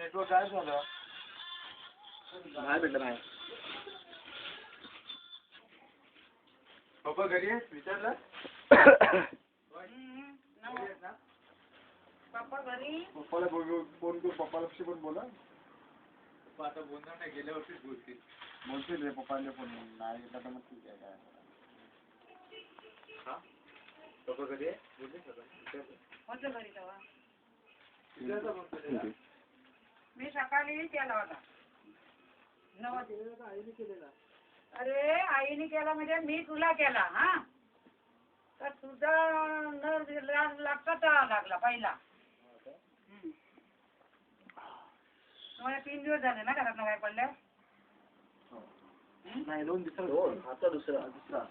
Network काय झालं? नाही भेटलं नाही. पप्पा घरी आहे विचारलं? पप्पा घरी. पप्पाला फोन करू, पप्पाला पण बोला. पप्पा आता बोलणार नाही, गेल्या वर्षीच बोलतील. बोलतील रे पप्पाला फोन नाही येतात तर मग ठीक आहे काय. हा पप्पा घरी आहे बोलले सगळं. होतं घरी तेव्हा. विचारलं मी सकाळी केला होता. 9 वाजता आईने केलेला. अरे आईने केला म्हणजे मी तुला केला हा. तर तुझा लक्षात लागला पहिला. तुम्हाला 3 दिवस झाले ना घरात बाहेर पडल्या. नाही 2 दिवस. आता दुसरा